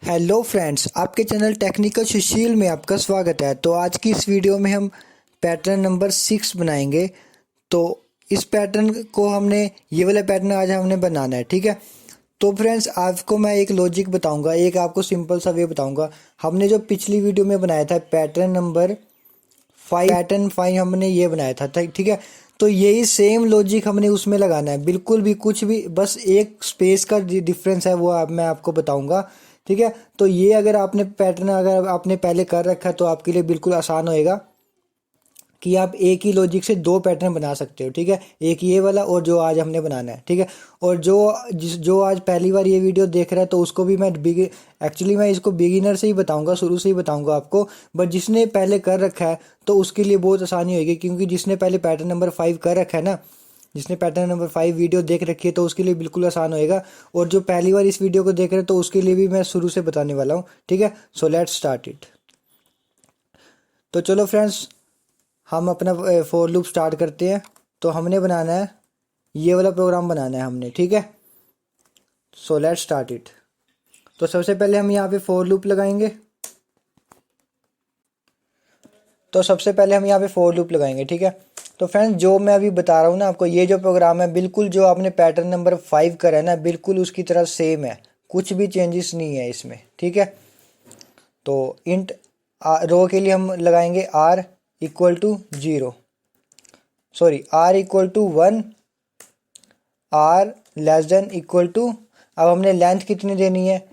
Hello friends, आपके channel technical सुशील में आपका स्वागत है। तो आज की इस वीडियो में हम पैटर्न नंबर 6 बनाएंगे। तो इस पैटर्न को हमने ये वाला पैटर्न आज हमने बनाना है, ठीक है। तो फ्रेंड्स, आपको मैं एक लॉजिक बताऊंगा, एक आपको सिंपल सा वे बताऊंगा। हमने जो पिछली वीडियो में बनाया था पैटर्न 5 हमने ये बनाया था, ठीक है। तो यही सेम लॉजिक हमने उसमें लगाना है, बिल्कुल भी कुछ भी, बस एक स्पेस का डिफरेंस है, वो मैं आपको बताऊंगा, ठीक है। तो ये अगर आपने पैटर्न अगर आपने पहले कर रखा है तो आपके लिए बिल्कुल आसान होएगा कि आप एक ही लॉजिक से दो पैटर्न बना सकते हो, ठीक है। एक ये वाला और जो आज हमने बनाना है, ठीक है। और जो आज पहली बार ये वीडियो देख रहा है तो उसको भी मैं एक्चुअली मैं इसको बिगिनर से ही बताऊंगा, शुरू से ही बताऊंगा आपको। बट जिसने पहले कर रखा है तो उसके लिए बहुत आसानी होगी, क्योंकि जिसने पहले पैटर्न नंबर 5 कर रखा है ना, जिसने पैटर्न नंबर 5 वीडियो देख रखी है तो उसके लिए बिल्कुल आसान होएगा। और जो पहली बार इस वीडियो को देख रहे हैं तो उसके लिए भी मैं शुरू से बताने वाला हूँ, ठीक है। So let's start it. तो चलो फ्रेंड्स, हम अपना फॉर लूप स्टार्ट करते हैं। तो हमने बनाना है, ये वाला प्रोग्राम बनाना है हमने, ठीक है। So let's start it. तो सबसे पहले हम यहाँ पे फॉर लूप लगाएंगे। ठीक है। तो फ्रेंड्स, जो मैं अभी बता रहा हूँ ना आपको, ये जो प्रोग्राम है बिल्कुल जो आपने पैटर्न नंबर 5 करा है ना, बिल्कुल उसकी तरह सेम है, कुछ भी चेंजेस नहीं है इसमें, ठीक है। तो इंट रो के लिए हम लगाएंगे r=0, सॉरी r=1, r<= अब हमने लेंथ कितनी देनी है,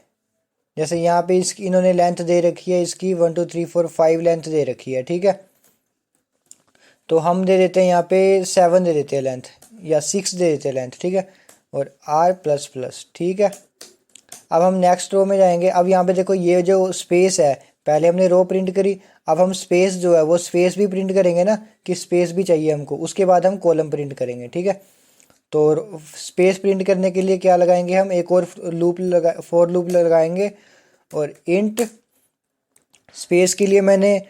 जैसे यहाँ पे इसकी इन्होंने लेंथ दे रखी है, इसकी 1 2 3 4 5 लेंथ दे रखी है, ठीक है। तो हम दे देते हैं यहाँ पे 7 दे देते हैं लेंथ, या 6 दे देते हैं लेंथ, ठीक है। और r++, ठीक है। अब हम नेक्स्ट रो में जाएंगे। अब यहाँ पे देखो, ये जो स्पेस है, पहले हमने रो प्रिंट करी, अब हम स्पेस जो है वो स्पेस भी प्रिंट करेंगे ना, कि स्पेस भी चाहिए हमको, उसके बाद हम कॉलम प्रिंट करेंगे, ठीक है। तो स्पेस प्रिंट करने के लिए क्या लगाएंगे, हम एक और फॉर लूप लगाएंगे। और इंट स्पेस के लिए मैंने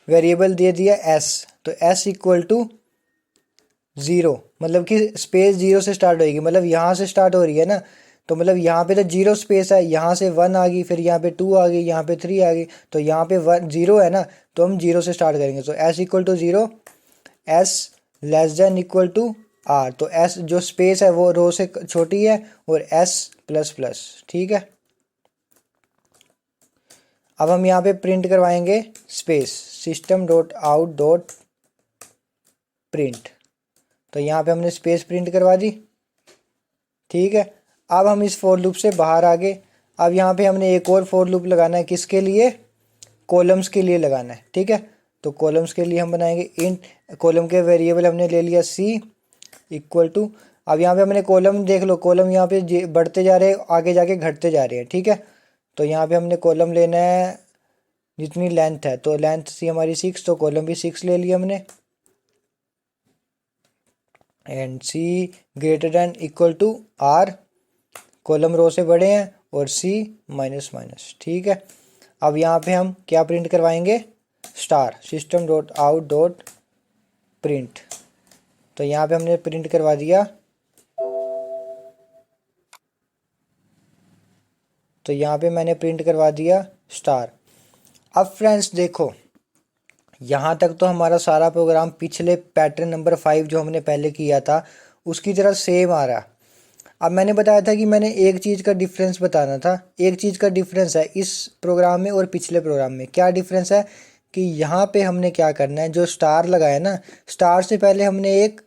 वेरिएबल दे दिया s, तो s=0, मतलब कि स्पेस 0 से स्टार्ट होगी, मतलब यहाँ से स्टार्ट हो रही है ना। तो मतलब यहाँ पे तो 0 स्पेस है, यहाँ से 1 आ गई, फिर यहाँ पे 2 आ गई, यहाँ पे 3 आ गई, तो यहाँ पे 1 0 है ना, तो हम 0 से स्टार्ट करेंगे। तो s=0, s<r, तो s जो स्पेस है वो रो से छोटी है, और s++, ठीक है। अब हम यहाँ पे प्रिंट करवाएंगे स्पेस system.out.print, तो यहाँ पे हमने स्पेस प्रिंट करवा दी, ठीक है। अब हम इस फॉर लूप से बाहर आ गए। अब यहाँ पे हमने एक और फॉर लूप लगाना है, किसके लिए, कॉलम्स के लिए लगाना है, ठीक है। तो कॉलम्स के लिए हम बनाएंगे इंट, कॉलम के वेरिएबल हमने ले लिया c=, अब यहाँ पे हमने कॉलम देख लो, कॉलम यहाँ पे बढ़ते जा रहे हैं, आगे जाके घटते जा रहे हैं, ठीक है। तो यहाँ पे हमने कॉलम लेना है जितनी लेंथ है, तो लेंथ सी हमारी 6, तो कॉलम भी 6 ले लिया हमने। एंड c>r, कॉलम रो से बड़े हैं, और c-, ठीक है। अब यहाँ पे हम क्या प्रिंट करवाएंगे, स्टार system.out.print, तो यहाँ पे हमने प्रिंट करवा दिया, तो यहाँ पे मैंने प्रिंट करवा दिया स्टार। अब फ्रेंड्स देखो, यहाँ तक तो हमारा सारा प्रोग्राम पिछले पैटर्न नंबर 5 जो हमने पहले किया था उसकी तरह सेम आ रहा। अब मैंने बताया था कि मैंने एक चीज़ का डिफरेंस बताना था, एक चीज़ का डिफरेंस है इस प्रोग्राम में और पिछले प्रोग्राम में। क्या डिफरेंस है कि यहाँ पे हमने क्या करना है, जो स्टार लगाया ना, स्टार से पहले हमने एक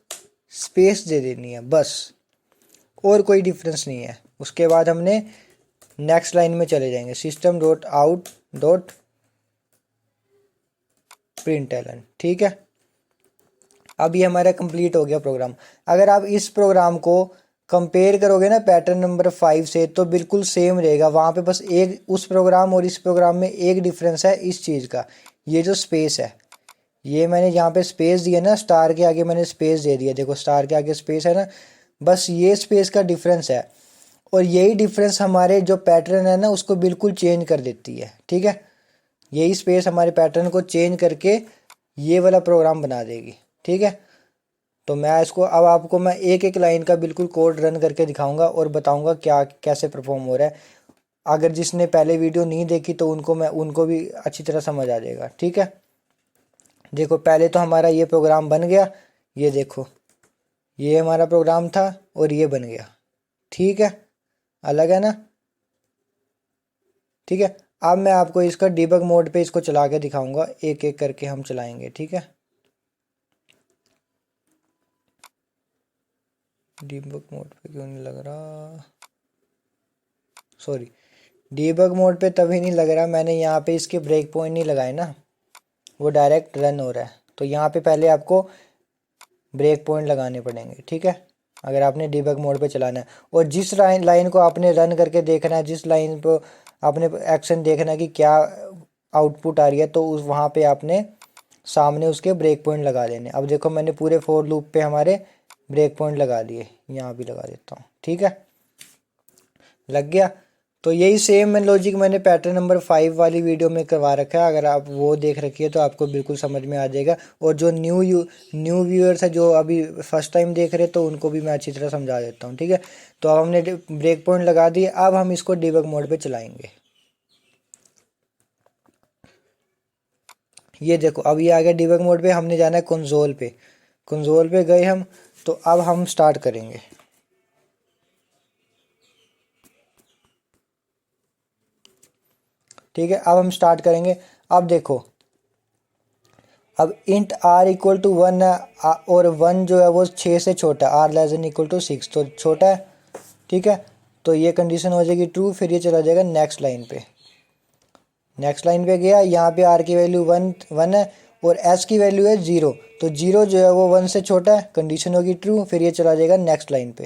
स्पेस दे देनी है बस, और कोई डिफरेंस नहीं है। उसके बाद हमने नेक्स्ट लाइन में चले जाएंगे, system.out.println, ठीक है। अब ये हमारा कंप्लीट हो गया प्रोग्राम। अगर आप इस प्रोग्राम को कंपेयर करोगे ना पैटर्न नंबर 5 से, तो बिल्कुल सेम रहेगा। वहाँ पे बस एक, उस प्रोग्राम और इस प्रोग्राम में एक डिफरेंस है इस चीज़ का, ये जो स्पेस है, ये मैंने यहाँ पे स्पेस दिया ना, स्टार के आगे मैंने स्पेस दे दिया, देखो स्टार के आगे स्पेस है ना, बस ये स्पेस का डिफरेंस है। और यही डिफरेंस हमारे जो पैटर्न है ना उसको बिल्कुल चेंज कर देती है, ठीक है। यही स्पेस हमारे पैटर्न को चेंज करके ये वाला प्रोग्राम बना देगी, ठीक है। तो मैं इसको अब आपको मैं एक एक लाइन का बिल्कुल कोड रन करके दिखाऊंगा और बताऊंगा क्या कैसे परफॉर्म हो रहा है। अगर जिसने पहले वीडियो नहीं देखी तो उनको भी अच्छी तरह समझ आ जाएगा। ठीक है, देखो पहले तो हमारा ये प्रोग्राम बन गया, ये देखो ये हमारा प्रोग्राम था और ये बन गया। ठीक है, अलग है ना। ठीक है, अब मैं आपको इसका डिबग मोड पे इसको चला के दिखाऊंगा, एक एक करके हम चलाएंगे। ठीक है, डिबग मोड पे क्यों नहीं लग रहा, सॉरी, डीबग मोड पे तभी नहीं लग रहा, मैंने यहाँ पे इसके ब्रेक पॉइंट नहीं लगाए ना, वो डायरेक्ट रन हो रहा है। तो यहाँ पे पहले आपको ब्रेक पॉइंट लगाने पड़ेंगे। ठीक है, अगर आपने डीबग मोड पे चलाना है, और जिस लाइन को आपने रन करके देखना है, जिस लाइन पर आपने एक्शन देखना है कि क्या आउटपुट आ रही है, तो उस वहाँ पे आपने सामने उसके ब्रेक पॉइंट लगा देने। अब देखो मैंने पूरे फोर लूप पे हमारे ब्रेक पॉइंट लगा दिए, यहाँ भी लगा देता हूँ। ठीक है, लग गया। तो यही सेम लॉजिक मैंने पैटर्न नंबर 5 वाली वीडियो में करवा रखा है, अगर आप वो देख रखिए तो आपको बिल्कुल समझ में आ जाएगा। और जो न्यू व्यूअर्स है, जो अभी फर्स्ट टाइम देख रहे हैं, तो उनको भी मैं अच्छी तरह समझा देता हूँ। ठीक है, तो अब हमने ब्रेक पॉइंट लगा दिए, अब हम इसको डिबग मोड पे चलाएंगे। ये देखो अब ये आ गया डिबग मोड पे, हमने जाना है कंसोल पे। कंसोल पे गए हम, तो अब हम स्टार्ट करेंगे। ठीक है, अब हम स्टार्ट करेंगे। अब देखो, अब इंट आर इक्वल टू 1 है, और 1 जो है वो 6 से छोटा, or less than equal to 6, तो छोटा है। ठीक है, तो ये कंडीशन हो जाएगी ट्रू, फिर ये चला जाएगा नेक्स्ट लाइन पे। नेक्स्ट लाइन पे गया, यहाँ पे आर की वैल्यू 1 है और एस की वैल्यू है 0, तो 0 जो है वो 1 से छोटा है, कंडीशन होगी ट्रू, फिर ये चला जाएगा नेक्स्ट लाइन पे।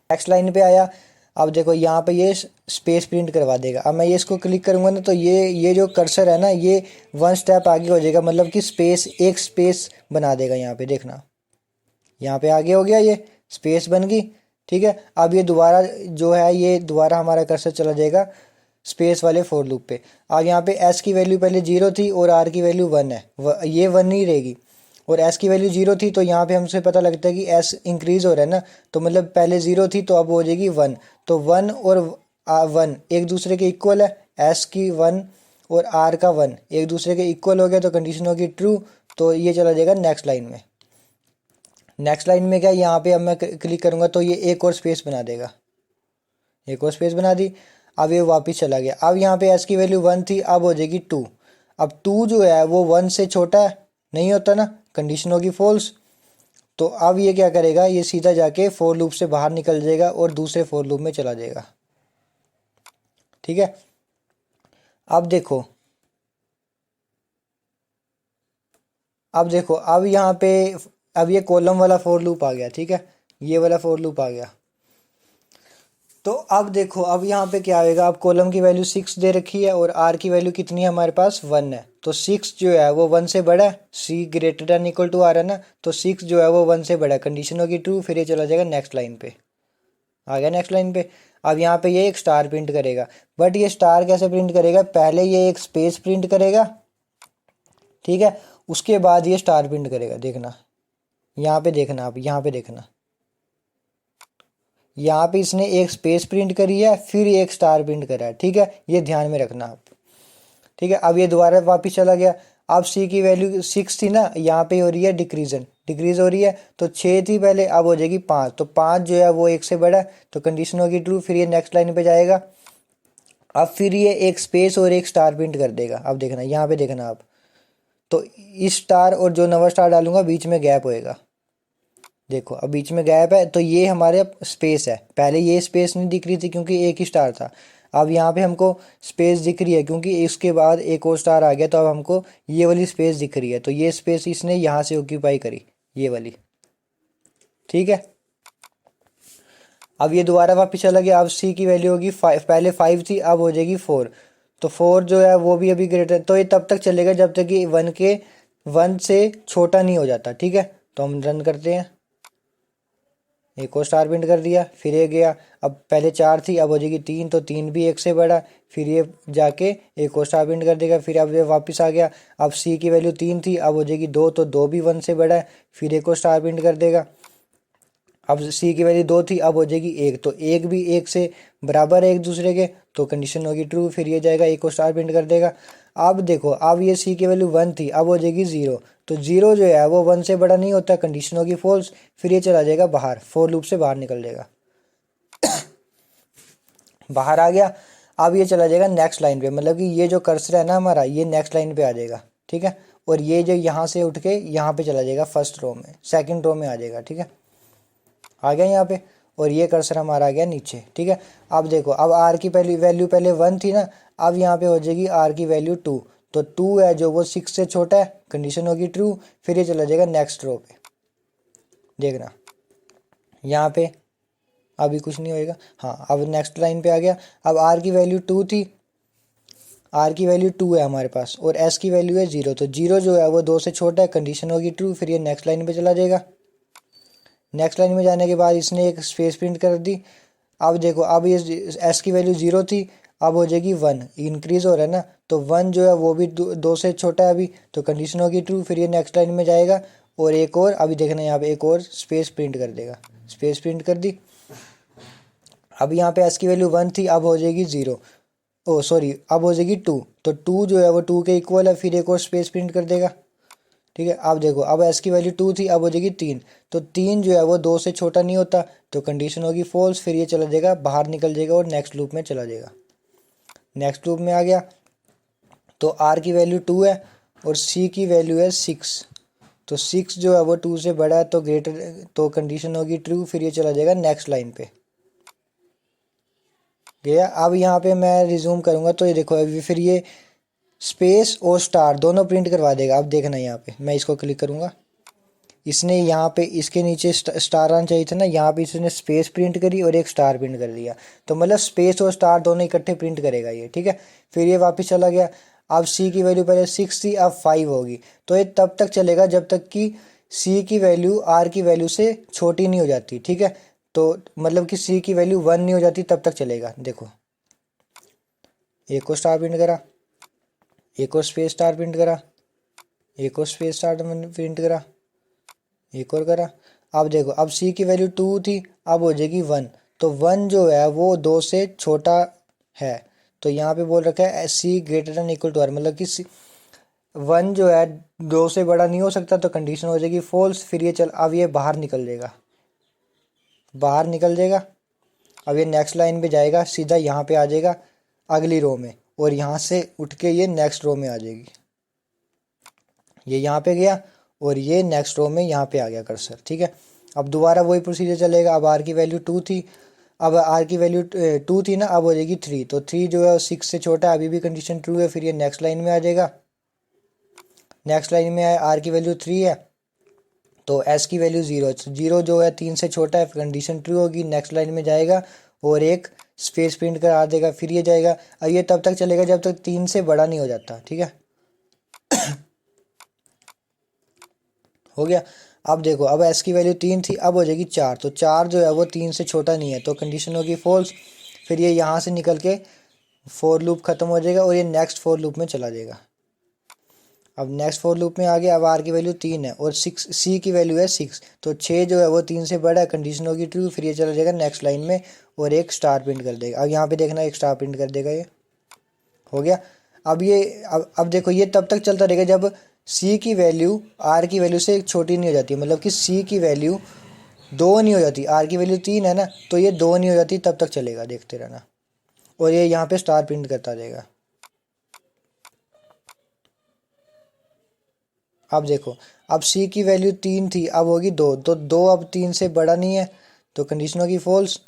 नेक्स्ट लाइन पे आया, अब देखो यहाँ पे ये स्पेस प्रिंट करवा देगा। अब मैं ये इसको क्लिक करूँगा ना, तो ये जो कर्सर है ना, ये 1 स्टेप आगे हो जाएगा, मतलब कि एक स्पेस बना देगा। यहाँ पे देखना, यहाँ पे आगे हो गया, ये स्पेस बन गई। ठीक है, अब ये दोबारा जो है, ये दोबारा हमारा कर्सर चला जाएगा स्पेस वाले फोर लूप पे। अब यहाँ पे एस की वैल्यू पहले 0 थी और आर की वैल्यू 1 है, ये 1 नहीं रहेगी, और एस की वैल्यू 0 थी, तो यहाँ पे हमसे पता लगता है कि एस इंक्रीज हो रहा है ना, तो मतलब पहले 0 थी तो अब हो जाएगी 1, तो 1 और 1 एक दूसरे के इक्वल है, एस की 1 और आर का 1 एक दूसरे के इक्वल हो गया, तो कंडीशन होगी ट्रू, तो ये चला जाएगा नेक्स्ट लाइन में। नेक्स्ट लाइन में क्या, यहाँ पे अब मैं क्लिक करूँगा तो ये एक और स्पेस बना देगा, एक और स्पेस बना दी। अब ये वापस चला गया, अब यहाँ पे एस की वैल्यू 1 थी, अब हो जाएगी 2। अब 2 जो है वो 1 से छोटा है, नहीं होता ना, कंडीशन होगी फॉल्स। तो अब ये क्या करेगा, ये सीधा जाके फोर लूप से बाहर निकल जाएगा और दूसरे फोर लूप में चला जाएगा। ठीक है, अब देखो, अब यहाँ पे अब ये कॉलम वाला फोर लूप आ गया। ठीक है, ये वाला फोर लूप आ गया। तो अब देखो, अब यहाँ पे क्या आएगा, अब कॉलम की वैल्यू 6 दे रखी है और आर की वैल्यू कितनी है हमारे पास, 1 है, तो 6 जो है वो 1 से बड़ा है, C greater than equal to R है ना, तो 6 जो है वो 1 से बड़ा है, कंडीशन होगी ट्रू, फिर ये चला जाएगा नेक्स्ट लाइन पे। आ गया नेक्स्ट लाइन पे। अब यहाँ पे ये एक स्टार प्रिंट करेगा, बट ये स्टार कैसे प्रिंट करेगा, पहले ये एक स्पेस प्रिंट करेगा। ठीक है, उसके बाद ये स्टार प्रिंट करेगा। देखना, यहाँ पे देखना, आप यहाँ पे देखना, यहाँ पे इसने एक स्पेस प्रिंट करी है, फिर एक स्टार प्रिंट करा है। ठीक है, ये ध्यान में रखना आप। ठीक है, अब ये दोबारा वापस चला गया। अब सी की वैल्यू 6 थी ना, यहाँ पे हो रही है डिक्रीज हो रही है, तो 6 थी पहले, अब हो जाएगी 5, तो 5 जो है वो 1 से बड़ा है, तो कंडीशन होगी ट्रू, फिर ये नेक्स्ट लाइन पे जाएगा। अब फिर ये एक स्पेस और एक स्टार प्रिंट कर देगा। अब देखना, यहाँ पे देखना आप, तो इस स्टार और जो नवा स्टार डालूंगा बीच में गैप होएगा। देखो अब बीच में गैप है, तो ये हमारे स्पेस है, पहले ये स्पेस नहीं दिख रही थी क्योंकि एक ही स्टार था, अब यहाँ पे हमको स्पेस दिख रही है क्योंकि इसके बाद एक और स्टार आ गया, तो अब हमको ये वाली स्पेस दिख रही है, तो ये स्पेस इसने यहाँ से ऑक्यूपाई करी, ये वाली। ठीक है, अब ये दोबारा वापस चला गया, अब सी की वैल्यू होगी 5, पहले 5 थी, अब हो जाएगी 4, तो 4 जो है वो भी अभी ग्रेटर, तो ये तब तक चलेगा जब तक कि 1 से छोटा नहीं हो जाता। ठीक है, तो हम रन करते हैं, एक और स्टार प्रिंट कर दिया, फिर ये गया, अब पहले 4 थी, अब हो जाएगी 3, तो 3 भी 1 से बड़ा, फिर ये जाके एक और स्टार प्रिंट कर देगा, फिर अब ये वापस आ गया, अब सी की वैल्यू 3 थी, अब हो जाएगी 2, तो 2 भी 1 से बड़ा है, फिर एक और स्टार प्रिंट कर देगा। अब सी की वैल्यू 2 थी, अब हो जाएगी 1, तो एक भी एक से बराबर है एक दूसरे के, तो कंडीशन होगी ट्रू, फिर ये जाएगा 1 को स्टार प्रिंट कर देगा। अब देखो, अब ये सी की वैल्यू 1 थी, अब हो जाएगी 0, तो 0 जो है वो 1 से बड़ा नहीं होता, कंडीशन होगी फॉल्स, फिर ये चला जाएगा बाहर, फोर लूप से बाहर निकल जाएगा, बाहर आ गया। अब ये चला जाएगा नेक्स्ट लाइन पे, मतलब कि ये जो कर्सर है ना हमारा, ये नेक्स्ट लाइन पे आ जाएगा, ठीक है। और ये जो यहाँ से उठ के यहाँ पे चला जाएगा फर्स्ट रो में, सेकंड रो में आ जाएगा, ठीक है, आ गया यहाँ पे। और ये कर्सर हमारा आ गया नीचे, ठीक है। अब देखो, अब आर की पहली वैल्यू पहले 1 थी ना, अब यहाँ पे हो जाएगी आर की वैल्यू 2, तो 2 है जो वो 6 से छोटा है, कंडीशन होगी ट्रू, फिर ये चला जाएगा नेक्स्ट रो पे। देखना यहाँ पे अभी कुछ नहीं होएगा, हाँ अब नेक्स्ट लाइन पे आ गया। अब आर की वैल्यू 2 थी, आर की वैल्यू 2 है हमारे पास, और एस की वैल्यू है 0, तो 0 जो है वो 2 से छोटा है, कंडीशन होगी ट्रू, फिर ये नेक्स्ट लाइन पे चला जाएगा। नेक्स्ट लाइन में जाने के बाद इसने एक स्पेस प्रिंट कर दी। अब देखो, अब ये एस की वैल्यू 0 थी, अब हो जाएगी 1, इंक्रीज हो रहा है ना, तो 1 जो है वो भी 2 से छोटा है अभी, तो कंडीशन होगी ट्रू, फिर ये नेक्स्ट लाइन में जाएगा, और एक और अभी देखना यहाँ पे एक और स्पेस प्रिंट कर देगा, स्पेस प्रिंट कर दी। अब यहाँ पे एस की वैल्यू 1 थी, अब हो जाएगी 0, ओ सॉरी अब हो जाएगी 2, तो 2 जो है वो 2 के इक्वल है, फिर एक और स्पेस प्रिंट कर देगा, ठीक है। अब देखो, अब एस की वैल्यू 2 थी, अब हो जाएगी 3, तो 3 जो है वो 2 से छोटा नहीं होता, तो कंडीशन होगी फॉल्स, फिर ये चला जाएगा बाहर निकल जाएगा और नेक्स्ट लूप में चला जाएगा। नेक्स्ट लूप में आ गया, तो आर की वैल्यू 2 है और सी की वैल्यू है 6, तो 6 जो है वो 2 से बड़ा है, तो ग्रेटर, तो कंडीशन होगी ट्रू, फिर ये चला जाएगा नेक्स्ट लाइन पे गया। अब यहाँ पे मैं रिज्यूम करूँगा, तो ये देखो अभी फिर ये स्पेस और स्टार दोनों प्रिंट करवा देगा। अब देखना यहाँ पे मैं इसको क्लिक करूँगा, इसने यहाँ पे इसके नीचे स्टार आना चाहिए था ना, यहाँ पे इसने स्पेस प्रिंट करी और एक स्टार प्रिंट कर दिया, तो मतलब स्पेस और स्टार दोनों इकट्ठे प्रिंट करेगा ये, ठीक है। फिर ये वापस चला गया। अब सी की वैल्यू पहले 6 थी, अब 5 होगी, तो ये तब तक चलेगा जब तक कि सी की वैल्यू आर की वैल्यू से छोटी नहीं हो जाती, ठीक है। तो मतलब कि सी की वैल्यू 1 नहीं हो जाती तब तक चलेगा। देखो, एक को स्टार प्रिंट करा, एक और स्पेस स्टार प्रिंट करा, एक और स्पेस स्टार प्रिंट करा, एक और करा। अब देखो, अब सी की वैल्यू 2 थी, अब हो जाएगी 1, तो 1 जो है वो 2 से छोटा है, तो यहाँ पे बोल रखा है C greater than equal to R, मतलब कि 1 जो है 2 से बड़ा नहीं हो सकता, तो कंडीशन हो जाएगी फॉल्स, फिर ये चल, अब ये बाहर निकल जाएगा, बाहर निकल जाएगा। अब ये नेक्स्ट लाइन पे जाएगा, सीधा यहाँ पे आ जाएगा अगली रो में, और यहाँ से उठ के ये नेक्स्ट रो में आ जाएगी, ये यहाँ पे गया और ये नेक्स्ट रो में यहाँ पे आ गया कर्सर, ठीक है। अब दोबारा वही प्रोसीजर चलेगा। अब आर की वैल्यू 2 थी, अब आर की वैल्यू 2 थी ना, अब हो जाएगी 3, तो 3 जो है 6 से छोटा है, अभी भी कंडीशन ट्रू है, फिर ये नेक्स्ट लाइन में आ जाएगा। नेक्स्ट लाइन में आए, आर की वैल्यू 3 है, तो एस की वैल्यू 0, 0 जो है 3 से छोटा है, कंडीशन ट्रू होगी, नेक्स्ट लाइन में जाएगा और एक स्पेस प्रिंट करा देगा, फिर ये जाएगा। अब ये तब तक चलेगा जब तक 3 से बड़ा नहीं हो जाता, ठीक है, हो गया। अब देखो, अब एस की वैल्यू 3 थी, अब हो जाएगी 4, तो 4 जो है वो 3 से छोटा नहीं है, तो कंडीशन होगी फॉल्स, फिर ये यहाँ से निकल के फोर लूप खत्म हो जाएगा और ये नेक्स्ट फोर लूप में चला जाएगा। अब नेक्स्ट फोर लूप में आ गया। अब आर की वैल्यू 3 है और 6, सी की वैल्यू है 6, तो 6 जो है वो 3 से बड़ा है, कंडीशन होगी ट्रू, फिर ये चला जाएगा नेक्स्ट लाइन में और एक स्टार प्रिंट कर देगा। अब यहाँ पे देखना, एक स्टार प्रिंट कर देगा, ये हो गया। अब ये अब देखो, ये तब तक चलता रहेगा जब सी की वैल्यू आर की वैल्यू से छोटी नहीं हो जाती, मतलब कि सी की वैल्यू 2 नहीं हो जाती, आर की वैल्यू 3 है ना, तो ये 2 नहीं हो जाती, तब तक चलेगा, देखते रहना। और ये यहाँ पे स्टार प्रिंट करता रहेगा। अब देखो, अब सी की वैल्यू 3 थी, अब होगी 2, तो 2 अब 3 से बड़ा नहीं है, तो कंडीशन होगी फॉल्स,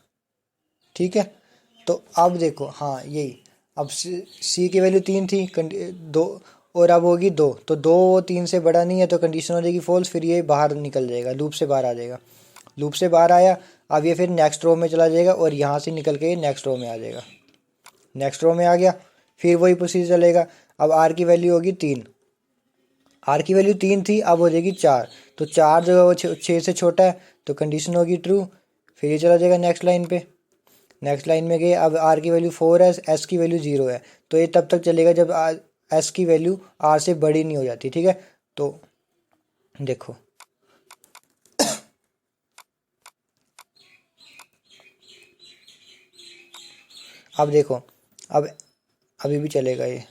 ठीक है। तो अब देखो, हाँ यही, अब सी की वैल्यू 3 थी, 2, और अब होगी 2, तो 2 वो 3 से बड़ा नहीं है, तो कंडीशन हो जाएगी फॉल्स, फिर ये बाहर निकल जाएगा, लूप से बाहर आ जाएगा। लूप से बाहर आया, अब ये फिर नेक्स्ट रो में चला जाएगा और यहाँ से निकल के ये नेक्स्ट रो में आ जाएगा। नेक्स्ट रो में आ गया, फिर वही प्रोसीजर चलेगा। अब आर की वैल्यू होगी 3, आर की वैल्यू 3 थी, अब हो जाएगी 4, तो 4 जो है वो 6 से छोटा है, तो कंडीशन होगी ट्रू, फिर ये चला जाएगा नेक्स्ट लाइन पे। नेक्स्ट लाइन में गए, अब आर की वैल्यू 4 है, एस की वैल्यू 0 है, तो ये तब तक चलेगा जब एस की वैल्यू आर से बड़ी नहीं हो जाती, ठीक है। तो देखो, अब देखो, अब अभी भी चलेगा ये।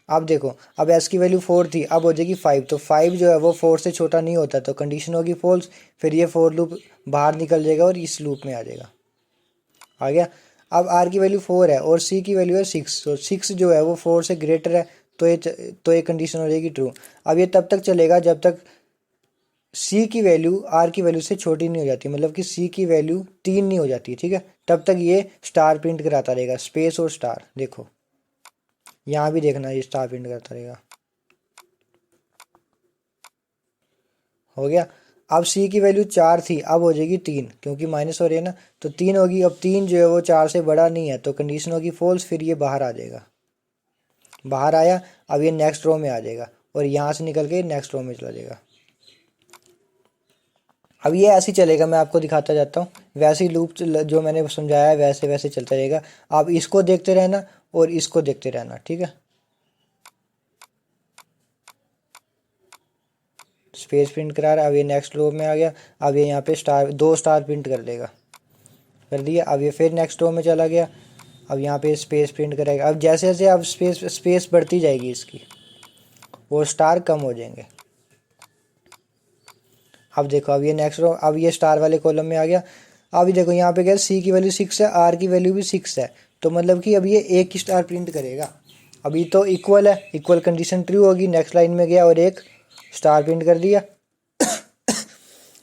अब देखो, अब एस की वैल्यू 4 थी, अब हो जाएगी 5, तो 5 जो है वो 4 से छोटा नहीं होता, तो कंडीशन होगी फॉल्स। फिर ये फॉर लूप बाहर निकल जाएगा और इस लूप में आ जाएगा। आ गया। अब आर की वैल्यू 4 है और सी की वैल्यू है 6, तो 6 जो है वो 4 से ग्रेटर है, तो ये कंडीशन हो जाएगी ट्रू। अब ये तब तक चलेगा जब तक सी की वैल्यू आर की वैल्यू से छोटी नहीं हो जाती, मतलब कि सी की वैल्यू 3 नहीं हो जाती, ठीक है। तब तक ये स्टार प्रिंट कराता रहेगा, स्पेस और स्टार। देखो यहाँ भी देखना, ये स्टार प्रिंट करता रहेगा। हो गया। अब सी की वैल्यू 4 थी, अब हो जाएगी 3, क्योंकि माइनस हो रही है ना, तो 3 होगी। अब 3 जो है वो 4 से बड़ा नहीं है, तो कंडीशन होगी फॉल्स। फिर ये बाहर आ जाएगा, बाहर आया। अब ये नेक्स्ट रो में आ जाएगा और यहाँ से निकल के नेक्स्ट रो में चला जाएगा। अब ये ऐसे ही चलेगा, मैं आपको दिखाता जाता हूँ। वैसे ही लूप जो मैंने समझाया है वैसे वैसे चलता रहेगा। आप इसको देखते रहना और इसको देखते रहना, ठीक है। स्पेस प्रिंट करा रहा है। अब ये नेक्स्ट रो में आ गया। अब ये यहाँ पे स्टार, 2 स्टार प्रिंट कर देगा, कर दिया। अब ये फिर नेक्स्ट रो में चला गया। अब यहाँ पे स्पेस प्रिंट करेगा। अब जैसे जैसे अब स्पेस बढ़ती जाएगी इसकी, वो स्टार कम हो जाएंगे। अब देखो, अब ये नेक्स्ट रो, अब ये स्टार वाले कॉलम में आ गया। अभी देखो यहाँ पे क्या, सी की वैल्यू 6 है, आर की वैल्यू भी 6 है, तो मतलब कि अब ये एक ही स्टार प्रिंट करेगा। अभी तो इक्वल है, इक्वल कंडीशन ट्रू होगी। नेक्स्ट लाइन में गया और एक स्टार प्रिंट कर दिया।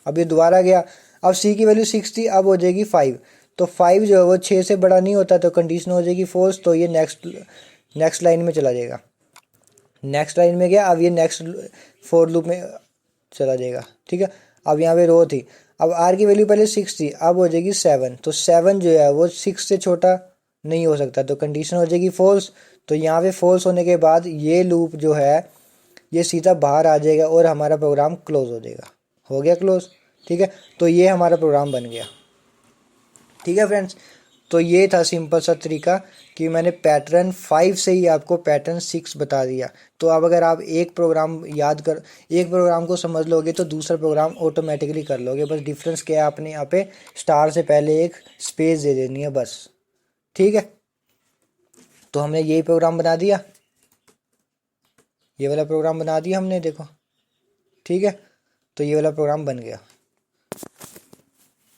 अब ये दोबारा गया। अब सी की वैल्यू 6 थी, अब हो जाएगी 5, तो 5 जो है वो 6 से बड़ा नहीं होता, तो कंडीशन हो जाएगी फॉल्स। तो ये नेक्स्ट लाइन में चला जाएगा। नेक्स्ट लाइन में गया, अब ये नेक्स्ट फोर लूप में चला जाएगा, ठीक है। अब यहाँ पे रो थी, अब आर की वैल्यू पहले 6 थी, अब हो जाएगी 7, तो 7 जो है वो 6 से छोटा नहीं हो सकता, तो कंडीशन हो जाएगी फॉल्स। तो यहाँ पे फॉल्स होने के बाद ये लूप जो है ये सीधा बाहर आ जाएगा और हमारा प्रोग्राम क्लोज हो जाएगा। हो गया क्लोज, ठीक है। तो ये हमारा प्रोग्राम बन गया, ठीक है फ्रेंड्स। तो ये था सिंपल सा तरीका कि मैंने पैटर्न 5 से ही आपको पैटर्न 6 बता दिया। तो अब अगर आप एक प्रोग्राम को समझ लोगे तो दूसरा प्रोग्राम ऑटोमेटिकली कर लोगे। बस डिफरेंस क्या है, आपने यहाँ पे स्टार से पहले एक स्पेस दे देनी है बस, ठीक है। तो हमने यही प्रोग्राम बना दिया, ये वाला प्रोग्राम बना दिया हमने, देखो, ठीक है। तो ये वाला प्रोग्राम बन गया।